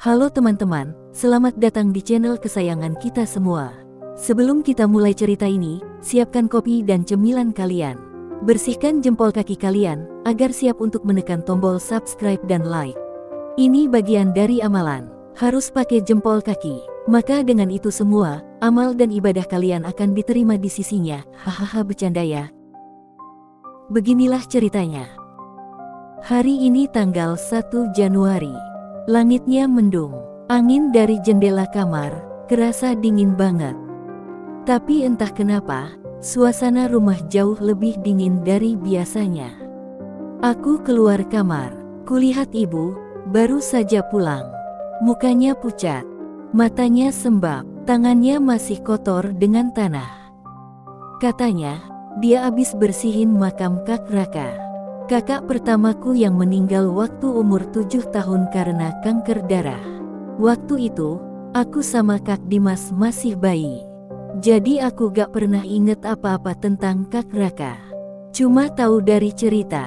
Halo teman-teman, selamat datang di channel kesayangan kita semua. Sebelum kita mulai cerita ini, siapkan kopi dan cemilan kalian. Bersihkan jempol kaki kalian, agar siap untuk menekan tombol subscribe dan like. Ini bagian dari amalan, harus pakai jempol kaki. Maka dengan itu semua, amal dan ibadah kalian akan diterima di sisinya. Hahaha, bercanda ya. Beginilah ceritanya. Hari ini tanggal 1 Januari. Langitnya mendung, angin dari jendela kamar kerasa dingin banget. Tapi entah kenapa, suasana rumah jauh lebih dingin dari biasanya. Aku keluar kamar, kulihat ibu, baru saja pulang. Mukanya pucat, matanya sembab, tangannya masih kotor dengan tanah. Katanya, dia habis bersihin makam Kak Raka. Kakak pertamaku yang meninggal waktu umur 7 tahun karena kanker darah. Waktu itu, aku sama Kak Dimas masih bayi. Jadi aku gak pernah inget apa-apa tentang Kak Raka. Cuma tahu dari cerita.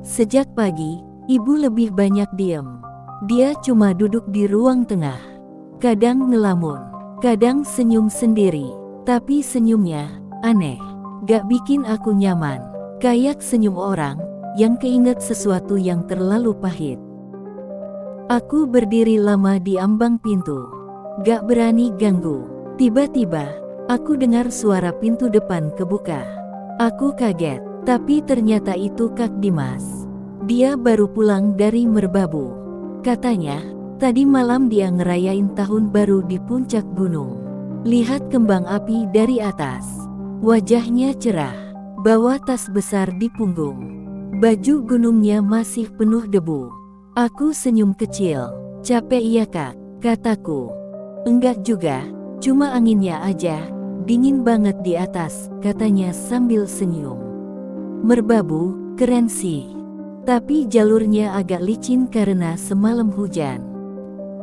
Sejak pagi, ibu lebih banyak diem. Dia cuma duduk di ruang tengah. Kadang ngelamun, kadang senyum sendiri. Tapi senyumnya aneh, gak bikin aku nyaman. Kayak senyum orang yang keinget sesuatu yang terlalu pahit. Aku berdiri lama di ambang pintu, gak berani ganggu. Tiba-tiba, aku dengar suara pintu depan kebuka. Aku kaget, tapi ternyata itu Kak Dimas. Dia baru pulang dari Merbabu. Katanya, tadi malam dia ngerayain tahun baru di puncak gunung. Lihat kembang api dari atas. Wajahnya cerah. Bawa tas besar di punggung. Baju gunungnya masih penuh debu. Aku senyum kecil. Capek iya Kak, kataku. Enggak juga, cuma anginnya aja. Dingin banget di atas, katanya sambil senyum. Merbabu, keren sih. Tapi jalurnya agak licin karena semalam hujan.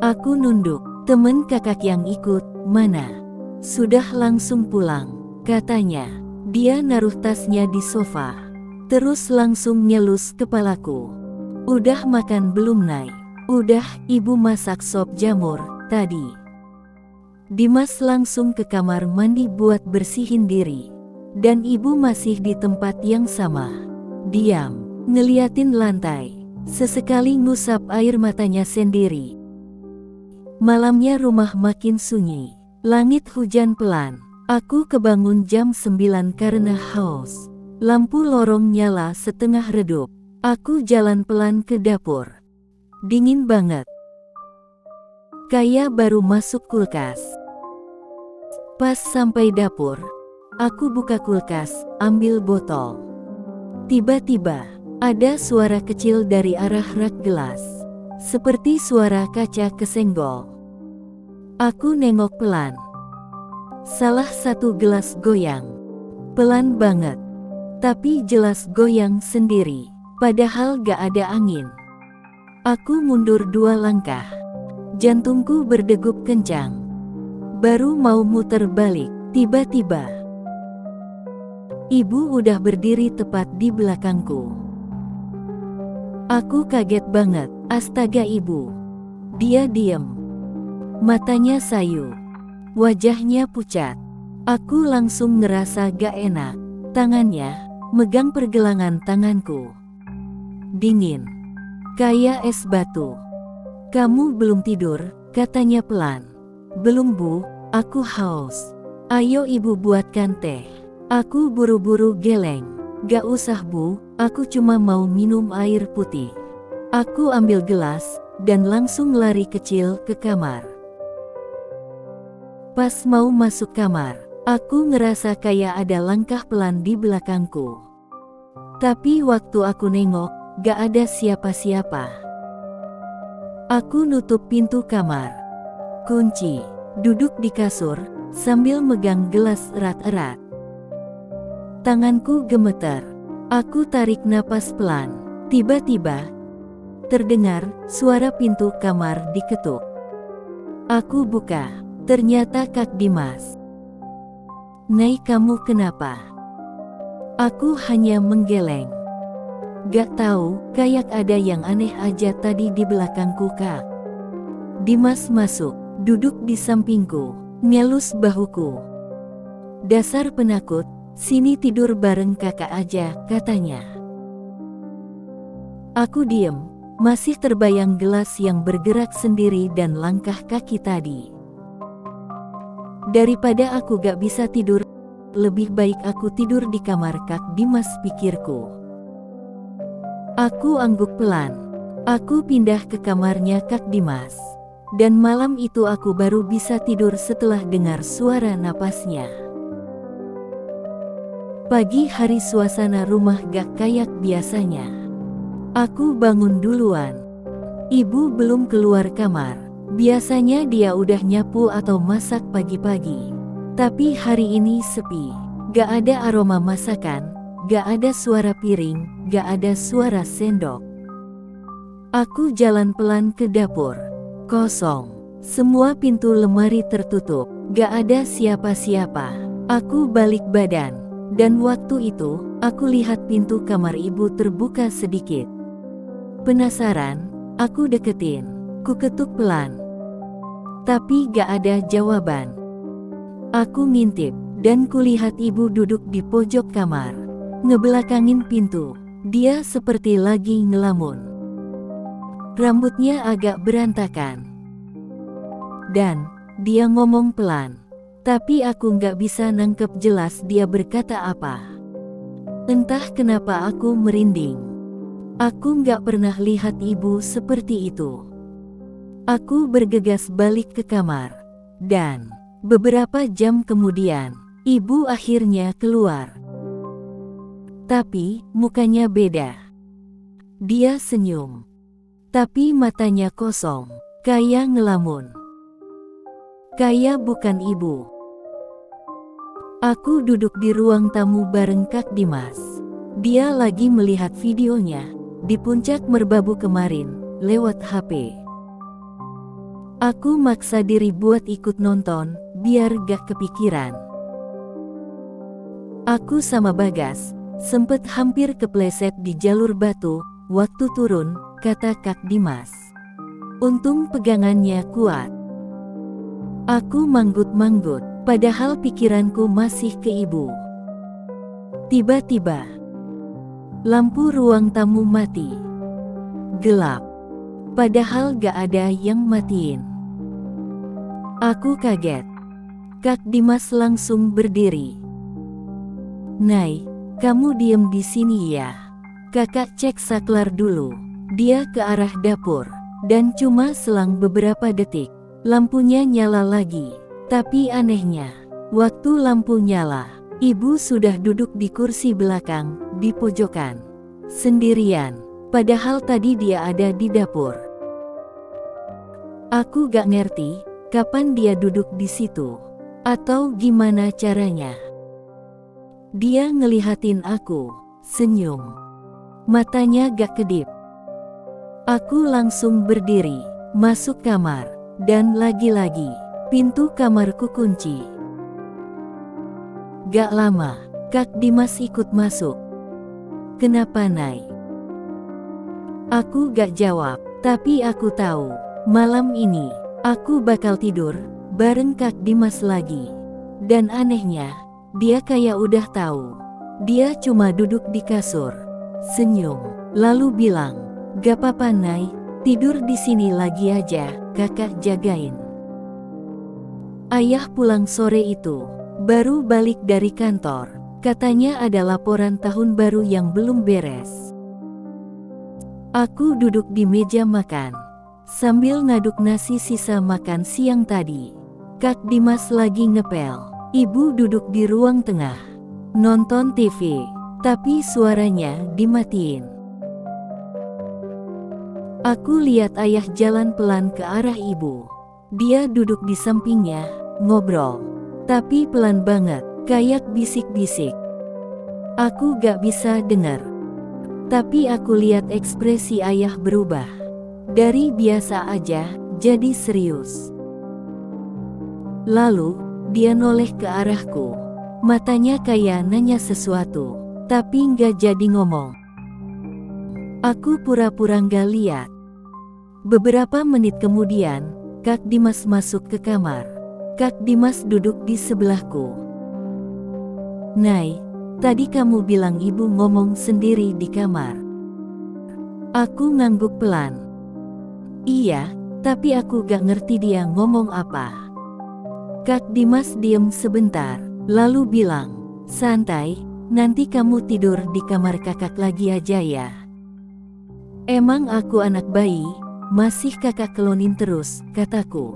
Aku nunduk. Temen kakak yang ikut, mana? Sudah langsung pulang, katanya. Dia naruh tasnya di sofa, terus langsung ngelus kepalaku. Udah makan belum Nay? Udah, ibu masak sop jamur tadi. Dimas langsung ke kamar mandi buat bersihin diri. Dan ibu masih di tempat yang sama. Diam, ngeliatin lantai. Sesekali ngusap air matanya sendiri. Malamnya rumah makin sunyi. Langit hujan pelan. Aku kebangun jam 9 karena haus. Lampu lorong nyala setengah redup. Aku jalan pelan ke dapur. Dingin banget. Kayak baru masuk kulkas. Pas sampai dapur, aku buka kulkas, ambil botol. Tiba-tiba, ada suara kecil dari arah rak gelas. Seperti suara kaca kesenggol. Aku nengok pelan. Salah satu gelas goyang. Pelan banget. Tapi jelas goyang sendiri. Padahal gak ada angin. Aku mundur 2 langkah. Jantungku berdegup kencang. Baru mau muter balik. Tiba-tiba. Ibu udah berdiri tepat di belakangku. Aku kaget banget. Astaga ibu. Dia diem. Matanya sayu. Wajahnya pucat. Aku langsung ngerasa gak enak. Tangannya megang pergelangan tanganku. Dingin. Kayak es batu. Kamu belum tidur, katanya pelan. Belum bu, aku haus. Ayo ibu buatkan teh. Aku buru-buru geleng. Gak usah bu, aku cuma mau minum air putih. Aku ambil gelas, dan langsung lari kecil ke kamar. Pas mau masuk kamar, aku ngerasa kayak ada langkah pelan di belakangku. Tapi waktu aku nengok, gak ada siapa-siapa. Aku nutup pintu kamar. Kunci, duduk di kasur, sambil megang gelas erat-erat. Tanganku gemeter. Aku tarik napas pelan. Tiba-tiba, terdengar suara pintu kamar diketuk. Aku buka. Ternyata Kak Dimas. Nay, kamu kenapa? Aku hanya menggeleng. Gak tahu, kayak ada yang aneh aja tadi di belakangku Kak. Dimas masuk, duduk di sampingku, ngelus bahuku. "Dasar penakut, sini tidur bareng kakak aja," katanya. Aku diem, masih terbayang gelas yang bergerak sendiri dan langkah kaki tadi. Daripada aku gak bisa tidur, lebih baik aku tidur di kamar Kak Dimas, pikirku. Aku angguk pelan. Aku pindah ke kamarnya Kak Dimas. Dan malam itu aku baru bisa tidur setelah dengar suara napasnya. Pagi hari suasana rumah gak kayak biasanya. Aku bangun duluan. Ibu belum keluar kamar. Biasanya dia udah nyapu atau masak pagi-pagi. Tapi hari ini sepi. Gak ada aroma masakan, gak ada suara piring, gak ada suara sendok. Aku jalan pelan ke dapur. Kosong. Semua pintu lemari tertutup. Gak ada siapa-siapa. Aku balik badan. Dan waktu itu, aku lihat pintu kamar ibu terbuka sedikit. Penasaran, aku deketin. Ku ketuk pelan. Tapi gak ada jawaban. Aku ngintip, dan kulihat ibu duduk di pojok kamar. Ngebelakangin pintu. Dia seperti lagi ngelamun. Rambutnya agak berantakan. Dan, dia ngomong pelan. Tapi aku gak bisa nangkep jelas dia berkata apa. Entah kenapa aku merinding. Aku gak pernah lihat ibu seperti itu. Aku bergegas balik ke kamar. Dan, beberapa jam kemudian, ibu akhirnya keluar. Tapi, mukanya beda. Dia senyum. Tapi matanya kosong, kayak ngelamun. Kayak bukan ibu. Aku duduk di ruang tamu bareng Kak Dimas. Dia lagi melihat videonya di puncak merbabu kemarin, lewat HP. Aku maksa diri buat ikut nonton, biar gak kepikiran. Aku sama Bagas, sempet hampir kepleset di jalur batu, waktu turun, kata Kak Dimas. Untung pegangannya kuat. Aku manggut-manggut, padahal pikiranku masih ke ibu. Tiba-tiba, lampu ruang tamu mati. Gelap. Padahal gak ada yang matiin. Aku kaget. Kak Dimas langsung berdiri. "Nay, kamu diem di sini ya. Kakak cek saklar dulu." Dia ke arah dapur. Dan cuma selang beberapa detik, lampunya nyala lagi. Tapi anehnya, waktu lampu nyala, ibu sudah duduk di kursi belakang, di pojokan. Sendirian. Padahal tadi dia ada di dapur. Aku gak ngerti, kapan dia duduk di situ. Atau gimana caranya. Dia ngelihatin aku, senyum. Matanya gak kedip. Aku langsung berdiri, masuk kamar. Dan lagi-lagi, pintu kamarku kunci. Gak lama, Kak Dimas ikut masuk. "Kenapa, Nay?" Aku gak jawab, tapi aku tahu, malam ini, aku bakal tidur bareng Kak Dimas lagi. Dan anehnya, dia kayak udah tahu. Dia cuma duduk di kasur, senyum, lalu bilang, "Gak apa-apa, Nay, tidur di sini lagi aja, kakak jagain." Ayah pulang sore itu, baru balik dari kantor. Katanya ada laporan tahun baru yang belum beres. Aku duduk di meja makan, sambil ngaduk nasi sisa makan siang tadi. Kak Dimas lagi ngepel. Ibu duduk di ruang tengah, nonton TV, tapi suaranya dimatiin. Aku lihat ayah jalan pelan ke arah ibu. Dia duduk di sampingnya, ngobrol. Tapi pelan banget, kayak bisik-bisik. Aku gak bisa dengar. Tapi aku lihat ekspresi ayah berubah. Dari biasa aja, jadi serius. Lalu, dia noleh ke arahku. Matanya kayak nanya sesuatu, tapi gak jadi ngomong. Aku pura-pura gak lihat. Beberapa menit kemudian, Kak Dimas masuk ke kamar. Kak Dimas duduk di sebelahku. "Nay, tadi kamu bilang ibu ngomong sendiri di kamar." Aku ngangguk pelan. "Iya, tapi aku gak ngerti dia ngomong apa." Kak Dimas diem sebentar, lalu bilang, "Santai, nanti kamu tidur di kamar kakak lagi aja ya." "Emang aku anak bayi, masih kakak kelonin terus," kataku.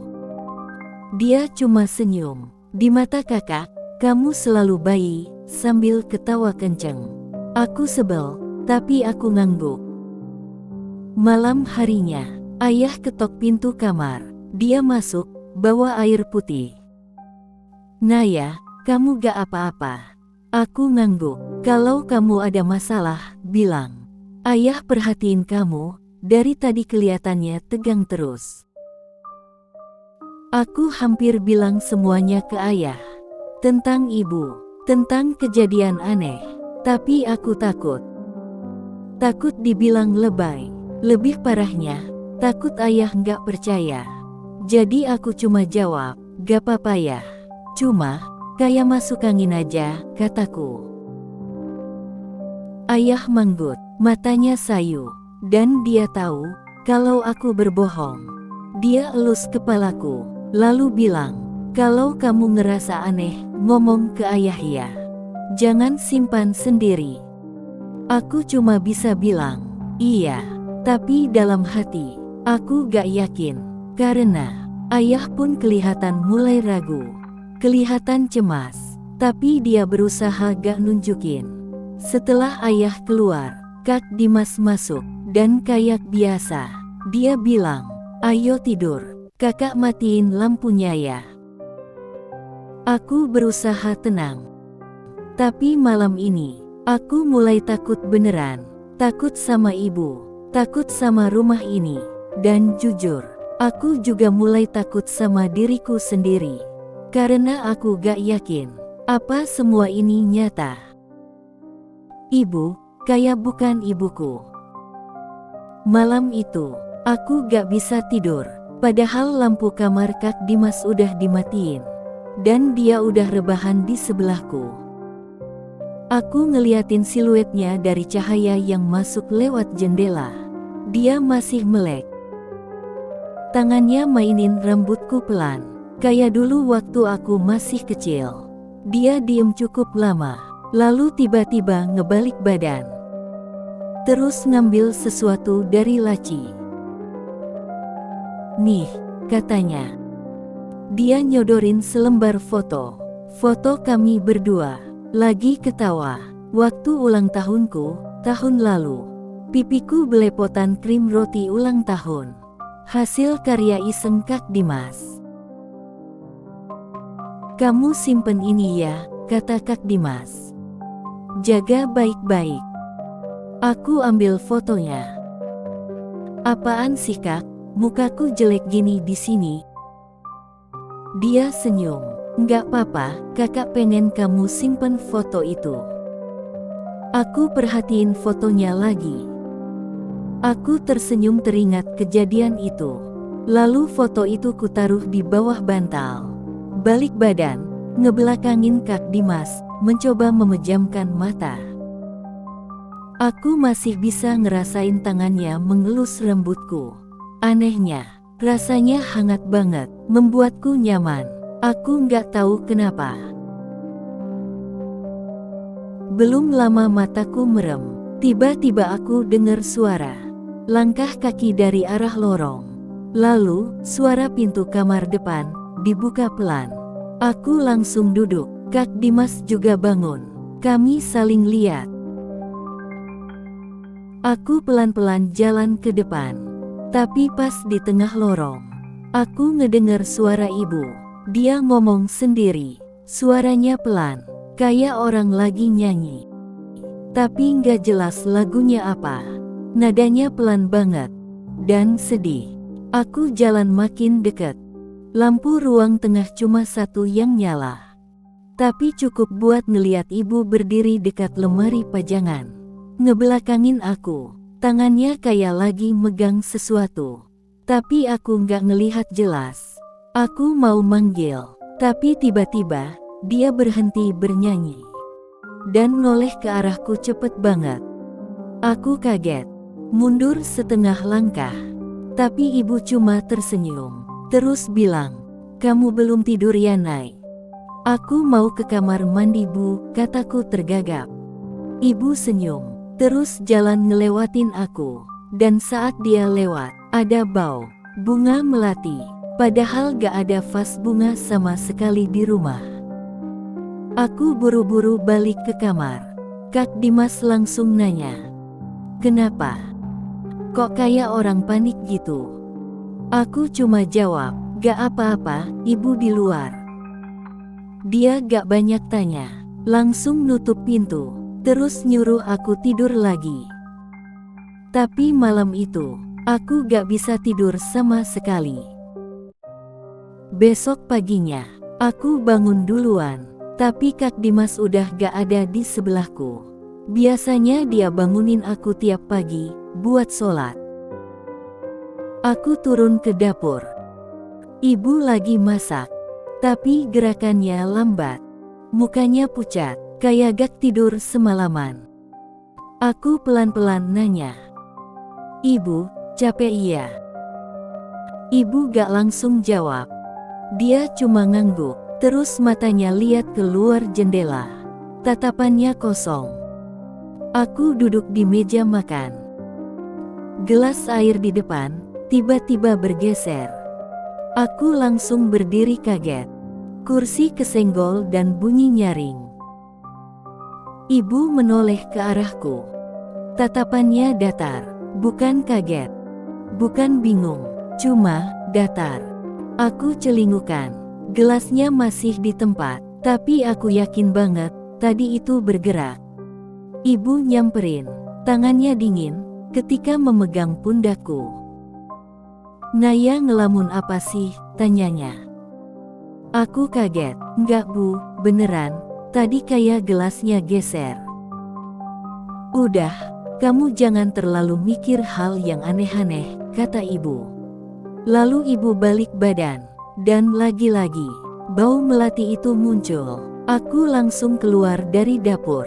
Dia cuma senyum. "Di mata kakak, kamu selalu bayi," sambil ketawa kenceng. Aku sebel, tapi aku ngangguk. Malam harinya, ayah ketok pintu kamar. Dia masuk, bawa air putih. "Naya, kamu gak apa-apa?" Aku ngangguk. "Kalau kamu ada masalah, bilang." "Ayah perhatiin kamu, dari tadi kelihatannya tegang terus." Aku hampir bilang semuanya ke ayah. Tentang ibu, tentang kejadian aneh. Tapi aku takut. Takut dibilang lebay. Lebih parahnya, takut ayah nggak percaya. Jadi aku cuma jawab, "Gak apa-apa ya. Cuma, kayak masuk angin aja," kataku. Ayah manggut, matanya sayu. Dan dia tahu, kalau aku berbohong. Dia elus kepalaku, lalu bilang, "Kalau kamu ngerasa aneh, ngomong ke ayah ya. Jangan simpan sendiri." Aku cuma bisa bilang, "Iya." Tapi dalam hati, aku gak yakin. Karena, ayah pun kelihatan mulai ragu. Kelihatan cemas. Tapi dia berusaha gak nunjukin. Setelah ayah keluar, Kak Dimas masuk. Dan kayak biasa, dia bilang, "Ayo tidur. Kakak matiin lampunya ya." Aku berusaha tenang. Tapi malam ini, aku mulai takut beneran. Takut sama ibu. Takut sama rumah ini. Dan jujur, aku juga mulai takut sama diriku sendiri. Karena aku gak yakin, apa semua ini nyata. Ibu, kayak bukan ibuku. Malam itu, aku gak bisa tidur. Padahal lampu kamar Kak Dimas udah dimatiin. Dan dia udah rebahan di sebelahku. Aku ngeliatin siluetnya dari cahaya yang masuk lewat jendela. Dia masih melek. Tangannya mainin rambutku pelan. Kayak dulu waktu aku masih kecil. Dia diem cukup lama. Lalu tiba-tiba ngebalik badan. Terus ngambil sesuatu dari laci. "Nih," katanya. Dia nyodorin selembar foto. Foto kami berdua. Lagi ketawa. Waktu ulang tahunku, tahun lalu. Pipiku belepotan krim roti ulang tahun. Hasil karya iseng Kak Dimas. "Kamu simpen ini ya," kata Kak Dimas. "Jaga baik-baik." Aku ambil fotonya. "Apaan sih Kak, mukaku jelek gini di sini?" Dia senyum. "Nggak apa-apa, kakak pengen kamu simpen foto itu." Aku perhatiin fotonya lagi. Aku tersenyum teringat kejadian itu. Lalu foto itu kutaruh di bawah bantal. Balik badan, ngebelakangin Kak Dimas, mencoba memejamkan mata. Aku masih bisa ngerasain tangannya mengelus rambutku. Anehnya, rasanya hangat banget, membuatku nyaman. Aku nggak tahu kenapa. Belum lama mataku merem. Tiba-tiba aku dengar suara. Langkah kaki dari arah lorong. Lalu, suara pintu kamar depan dibuka pelan. Aku langsung duduk. Kak Dimas juga bangun. Kami saling lihat. Aku pelan-pelan jalan ke depan. Tapi pas di tengah lorong, aku ngedengar suara ibu. Dia ngomong sendiri. Suaranya pelan, kayak orang lagi nyanyi. Tapi nggak jelas lagunya apa. Nadanya pelan banget. Dan sedih. Aku jalan makin dekat. Lampu ruang tengah cuma satu yang nyala. Tapi cukup buat ngeliat ibu berdiri dekat lemari pajangan. Ngebelakangin aku. Tangannya kayak lagi megang sesuatu. Tapi aku nggak ngelihat jelas. Aku mau manggil, tapi tiba-tiba dia berhenti bernyanyi dan noleh ke arahku cepet banget. Aku kaget, mundur setengah langkah. Tapi ibu cuma tersenyum, terus bilang, "Kamu belum tidur ya, Nay?" "Aku mau ke kamar mandi, Bu," kataku tergagap. Ibu senyum, terus jalan ngelewatin aku. Dan saat dia lewat, ada bau bunga melati. Padahal gak ada vas bunga sama sekali di rumah. Aku buru-buru balik ke kamar. Kak Dimas langsung nanya, "Kenapa? Kok kayak orang panik gitu?" Aku cuma jawab, "Gak apa-apa, ibu di luar." Dia gak banyak tanya, langsung nutup pintu, terus nyuruh aku tidur lagi. Tapi malam itu, aku gak bisa tidur sama sekali. Besok paginya, aku bangun duluan, tapi Kak Dimas udah gak ada di sebelahku. Biasanya dia bangunin aku tiap pagi, buat sholat. Aku turun ke dapur. Ibu lagi masak, tapi gerakannya lambat. Mukanya pucat, kayak gak tidur semalaman. Aku pelan-pelan nanya, "Ibu, capek ya?" Ibu gak langsung jawab. Dia cuma ngangguk, terus matanya lihat keluar jendela. Tatapannya kosong. Aku duduk di meja makan. Gelas air di depan tiba-tiba bergeser. Aku langsung berdiri kaget. Kursi kesenggol dan bunyi nyaring. Ibu menoleh ke arahku. Tatapannya datar. Bukan kaget, bukan bingung, cuma datar. Aku celingukan. Gelasnya masih di tempat, tapi aku yakin banget tadi itu bergerak. Ibu nyamperin, tangannya dingin ketika memegang pundakku. "Naya, ngelamun apa sih?" tanyanya. Aku kaget. "Enggak, Bu, beneran, tadi kayak gelasnya geser." "Udah, kamu jangan terlalu mikir hal yang aneh-aneh," kata ibu. Lalu ibu balik badan, dan lagi-lagi, bau melati itu muncul. Aku langsung keluar dari dapur.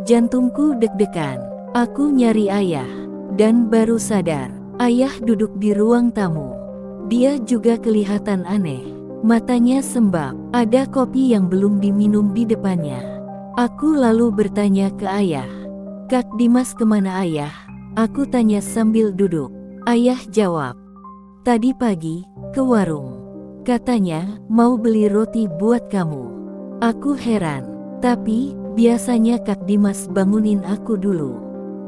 Jantungku deg-degan. Aku nyari ayah, dan baru sadar, ayah duduk di ruang tamu. Dia juga kelihatan aneh. Matanya sembab, ada kopi yang belum diminum di depannya. Aku lalu bertanya ke ayah, "Kak Dimas kemana, Ayah?" Aku tanya sambil duduk. Ayah jawab, "Tadi pagi, ke warung. Katanya, mau beli roti buat kamu." Aku heran, tapi biasanya Kak Dimas bangunin aku dulu.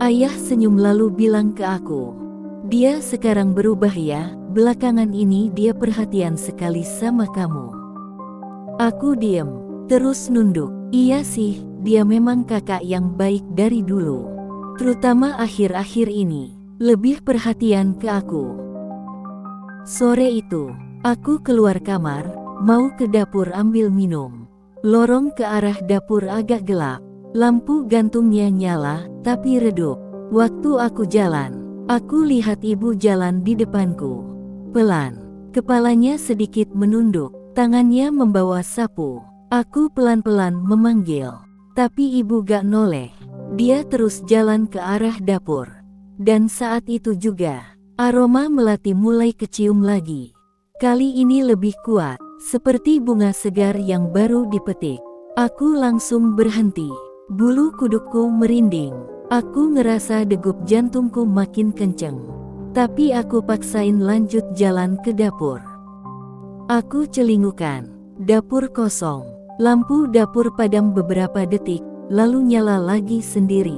Ayah senyum lalu bilang ke aku, "Dia sekarang berubah ya, belakangan ini dia perhatian sekali sama kamu." Aku diem, terus nunduk. Iya sih, dia memang kakak yang baik dari dulu. Terutama akhir-akhir ini, lebih perhatian ke aku. Sore itu, aku keluar kamar, mau ke dapur ambil minum. Lorong ke arah dapur agak gelap. Lampu gantungnya nyala, tapi redup. Waktu aku jalan, aku lihat ibu jalan di depanku. Pelan, kepalanya sedikit menunduk, tangannya membawa sapu. Aku pelan-pelan memanggil, tapi ibu gak noleh. Dia terus jalan ke arah dapur. Dan saat itu juga, aroma melati mulai kecium lagi. Kali ini lebih kuat, seperti bunga segar yang baru dipetik. Aku langsung berhenti. Bulu kudukku merinding. Aku ngerasa degup jantungku makin kenceng. Tapi aku paksain lanjut jalan ke dapur. Aku celingukan. Dapur kosong. Lampu dapur padam beberapa detik, lalu nyala lagi sendiri.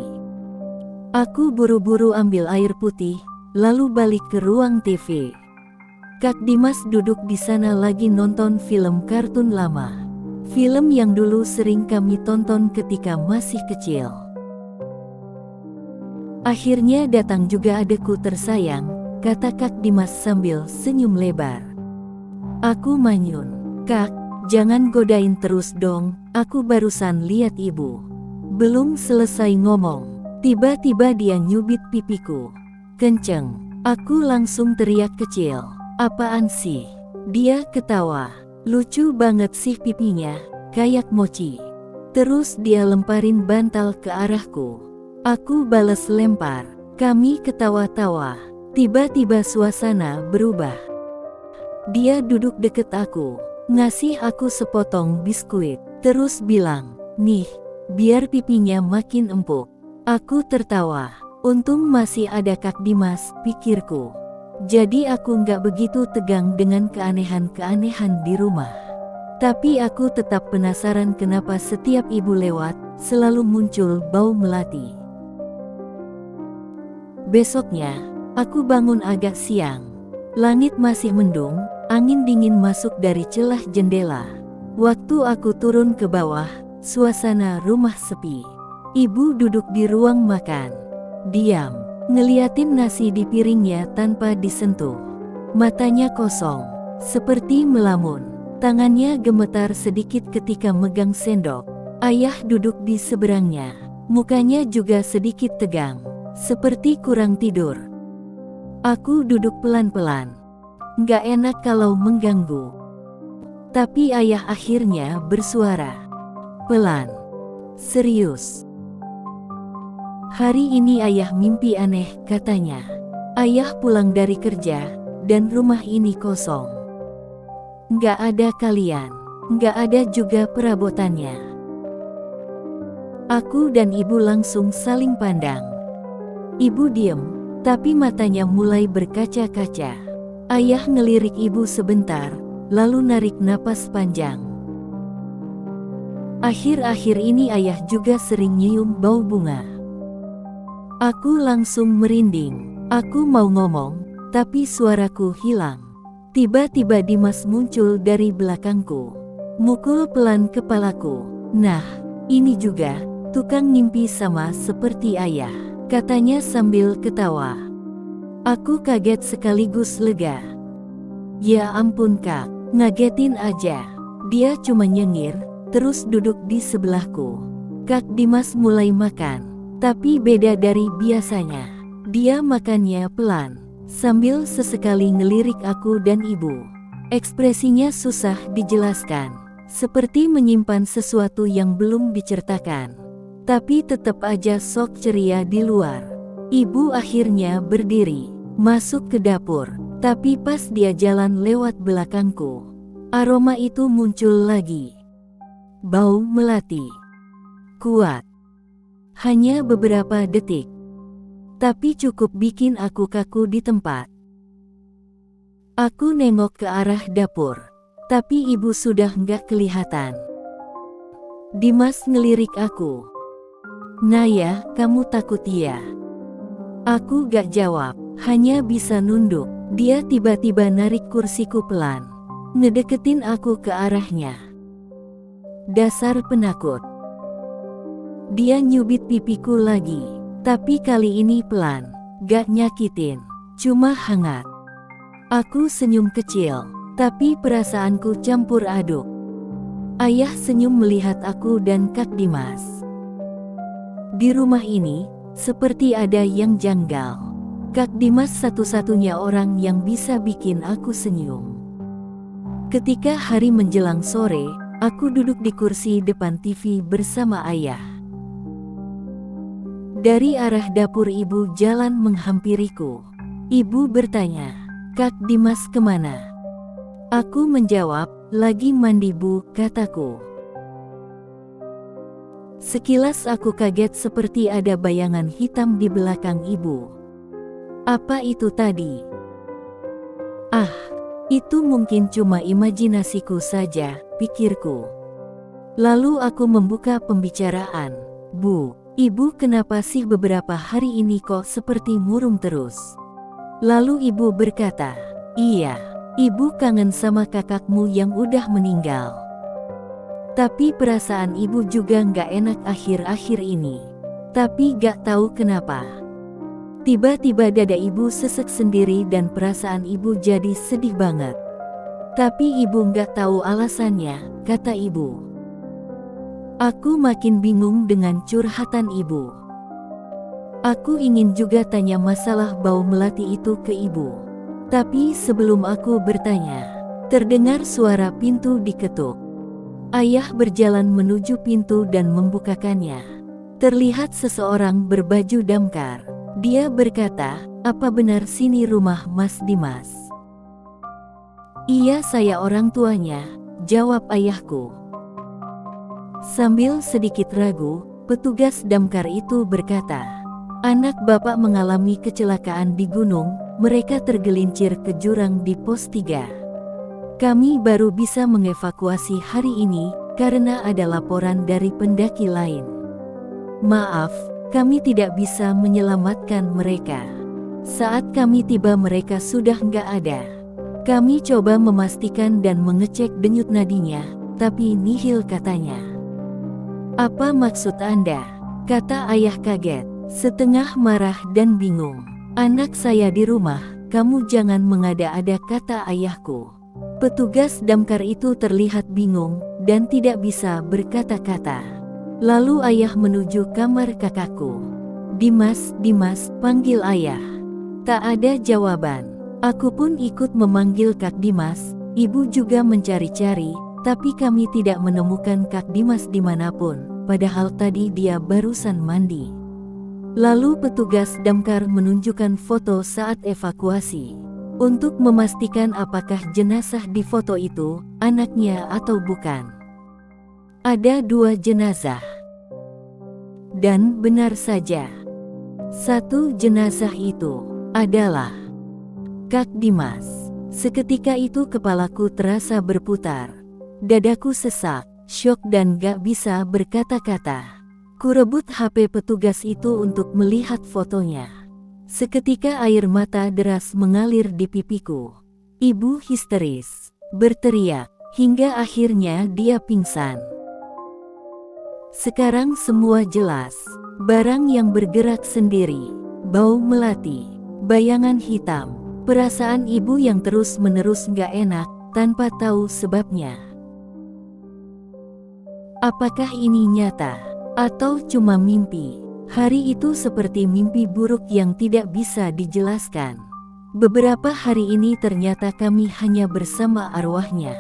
Aku buru-buru ambil air putih, lalu balik ke ruang TV. Kak Dimas duduk di sana lagi nonton film kartun lama. Film yang dulu sering kami tonton ketika masih kecil. "Akhirnya datang juga adekku tersayang," kata Kak Dimas sambil senyum lebar. Aku manyun, "Kak, jangan godain terus dong, aku barusan lihat ibu." Belum selesai ngomong, tiba-tiba dia nyubit pipiku. Kenceng. Aku langsung teriak kecil. Apaan sih? Dia ketawa. Lucu banget sih pipinya, kayak mochi. Terus dia lemparin bantal ke arahku. Aku balas lempar. Kami ketawa-tawa. Tiba-tiba suasana berubah. Dia duduk deket aku, ngasih aku sepotong biskuit, terus bilang, "Nih, biar pipinya makin empuk." Aku tertawa. Untung masih ada Kak Dimas, pikirku. Jadi aku nggak begitu tegang dengan keanehan-keanehan di rumah. Tapi aku tetap penasaran kenapa setiap ibu lewat, selalu muncul bau melati. Besoknya, aku bangun agak siang. Langit masih mendung, angin dingin masuk dari celah jendela. Waktu aku turun ke bawah, suasana rumah sepi. Ibu duduk di ruang makan. Diam, ngeliatin nasi di piringnya tanpa disentuh. Matanya kosong, seperti melamun. Tangannya gemetar sedikit ketika megang sendok. Ayah duduk di seberangnya. Mukanya juga sedikit tegang, seperti kurang tidur. Aku duduk pelan-pelan. Nggak enak kalau mengganggu. Tapi ayah akhirnya bersuara. Pelan. Serius. "Hari ini ayah mimpi aneh," katanya. "Ayah pulang dari kerja, dan rumah ini kosong. Nggak ada kalian, nggak ada juga perabotannya." Aku dan ibu langsung saling pandang. Ibu diem, tapi matanya mulai berkaca-kaca. Ayah ngelirik ibu sebentar, lalu narik napas panjang. Akhir-akhir ini ayah juga sering nyium bau bunga. Aku langsung merinding. Aku mau ngomong, tapi suaraku hilang. Tiba-tiba Dimas muncul dari belakangku. Mukul pelan kepalaku. "Nah, ini juga, tukang ngimpi sama seperti ayah," katanya sambil ketawa. Aku kaget sekaligus lega. "Ya ampun Kak, ngagetin aja." Dia cuma nyengir, terus duduk di sebelahku. Kak Dimas mulai makan. Tapi beda dari biasanya. Dia makannya pelan, sambil sesekali ngelirik aku dan ibu. Ekspresinya susah dijelaskan, seperti menyimpan sesuatu yang belum diceritakan. Tapi tetap aja sok ceria di luar. Ibu akhirnya berdiri, masuk ke dapur. Tapi pas dia jalan lewat belakangku, aroma itu muncul lagi. Bau melati. Kuat. Hanya beberapa detik, tapi cukup bikin aku kaku di tempat. Aku nengok ke arah dapur, tapi ibu sudah nggak kelihatan. Dimas ngelirik aku. "Naya, kamu takut ya?" Aku gak jawab, hanya bisa nunduk. Dia tiba-tiba narik kursiku pelan, ngedeketin aku ke arahnya. "Dasar penakut." Dia nyubit pipiku lagi, tapi kali ini pelan, gak nyakitin, cuma hangat. Aku senyum kecil, tapi perasaanku campur aduk. Ayah senyum melihat aku dan Kak Dimas. Di rumah ini, seperti ada yang janggal. Kak Dimas satu-satunya orang yang bisa bikin aku senyum. Ketika hari menjelang sore, aku duduk di kursi depan TV bersama ayah. Dari arah dapur ibu jalan menghampiriku. Ibu bertanya, "Kak Dimas kemana?" Aku menjawab, "Lagi mandi bu," kataku. Sekilas aku kaget seperti ada bayangan hitam di belakang ibu. Apa itu tadi? Ah, itu mungkin cuma imajinasiku saja, pikirku. Lalu aku membuka pembicaraan. "Bu, Ibu kenapa sih beberapa hari ini kok seperti murung terus?" Lalu ibu berkata, "Iya, ibu kangen sama kakakmu yang udah meninggal." Tapi perasaan ibu juga nggak enak akhir-akhir ini. Tapi gak tahu kenapa. Tiba-tiba dada ibu sesek sendiri dan perasaan ibu jadi sedih banget. Tapi ibu nggak tahu alasannya, kata ibu. Aku makin bingung dengan curhatan ibu. Aku ingin juga tanya masalah bau melati itu ke ibu. Tapi sebelum aku bertanya, terdengar suara pintu diketuk. Ayah berjalan menuju pintu dan membukakannya. Terlihat seseorang berbaju damkar. Dia berkata, "Apa benar sini rumah Mas Dimas?" "Iya, saya orang tuanya," jawab ayahku. Sambil sedikit ragu, petugas damkar itu berkata, "Anak Bapak mengalami kecelakaan di gunung, mereka tergelincir ke jurang di pos 3. Kami baru bisa mengevakuasi hari ini, karena ada laporan dari pendaki lain. Maaf, kami tidak bisa menyelamatkan mereka. Saat kami tiba mereka sudah nggak ada. Kami coba memastikan dan mengecek denyut nadinya, tapi nihil," katanya. "Apa maksud Anda?" kata ayah kaget, setengah marah dan bingung. "Anak saya di rumah, kamu jangan mengada-ada," kata ayahku. Petugas damkar itu terlihat bingung dan tidak bisa berkata-kata. Lalu ayah menuju kamar kakakku. "Dimas, Dimas," panggil ayah. Tak ada jawaban. Aku pun ikut memanggil Kak Dimas. Ibu juga mencari-cari, tapi kami tidak menemukan Kak Dimas dimanapun, padahal tadi dia barusan mandi. Lalu petugas damkar menunjukkan foto saat evakuasi. Untuk memastikan apakah jenazah di foto itu anaknya atau bukan. Ada 2 jenazah. Dan benar saja, satu jenazah itu adalah Kak Dimas. Seketika itu kepalaku terasa berputar. Dadaku sesak, syok dan gak bisa berkata-kata. Kurebut HP petugas itu untuk melihat fotonya. Seketika air mata deras mengalir di pipiku. Ibu histeris, berteriak, hingga akhirnya dia pingsan. Sekarang semua jelas. Barang yang bergerak sendiri, bau melati, bayangan hitam, perasaan ibu yang terus-menerus gak enak, tanpa tahu sebabnya. Apakah ini nyata? Atau cuma mimpi? Hari itu seperti mimpi buruk yang tidak bisa dijelaskan. Beberapa hari ini ternyata kami hanya bersama arwahnya.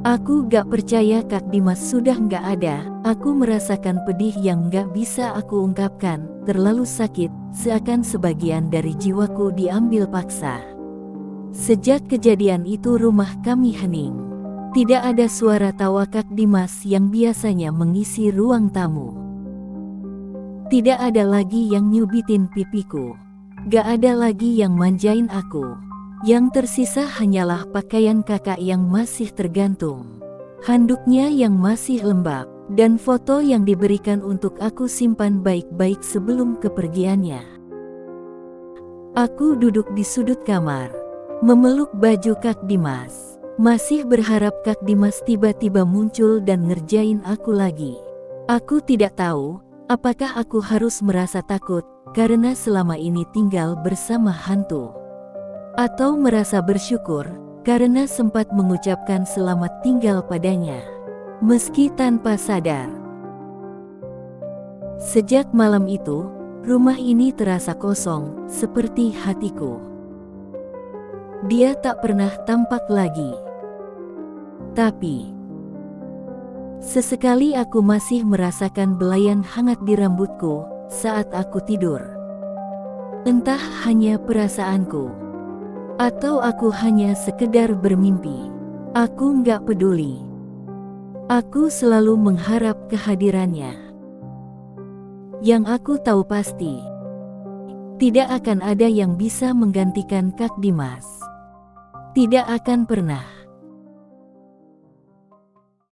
Aku gak percaya Kak Dimas sudah gak ada. Aku merasakan pedih yang gak bisa aku ungkapkan. Terlalu sakit, seakan sebagian dari jiwaku diambil paksa. Sejak kejadian itu rumah kami hening. Tidak ada suara tawa Kak Dimas yang biasanya mengisi ruang tamu. Tidak ada lagi yang nyubitin pipiku. Gak ada lagi yang manjain aku. Yang tersisa hanyalah pakaian kakak yang masih tergantung, handuknya yang masih lembab, dan foto yang diberikan untuk aku simpan baik-baik sebelum kepergiannya. Aku duduk di sudut kamar, memeluk baju Kak Dimas, masih berharap Kak Dimas tiba-tiba muncul dan ngerjain aku lagi. Aku tidak tahu apakah aku harus merasa takut karena selama ini tinggal bersama hantu, atau merasa bersyukur karena sempat mengucapkan selamat tinggal padanya, meski tanpa sadar. Sejak malam itu, rumah ini terasa kosong, seperti hatiku. Dia tak pernah tampak lagi. Tapi sesekali aku masih merasakan belayan hangat di rambutku saat aku tidur. Entah hanya perasaanku, atau aku hanya sekedar bermimpi. Aku nggak peduli. Aku selalu mengharap kehadirannya. Yang aku tahu pasti, tidak akan ada yang bisa menggantikan Kak Dimas. Tidak akan pernah.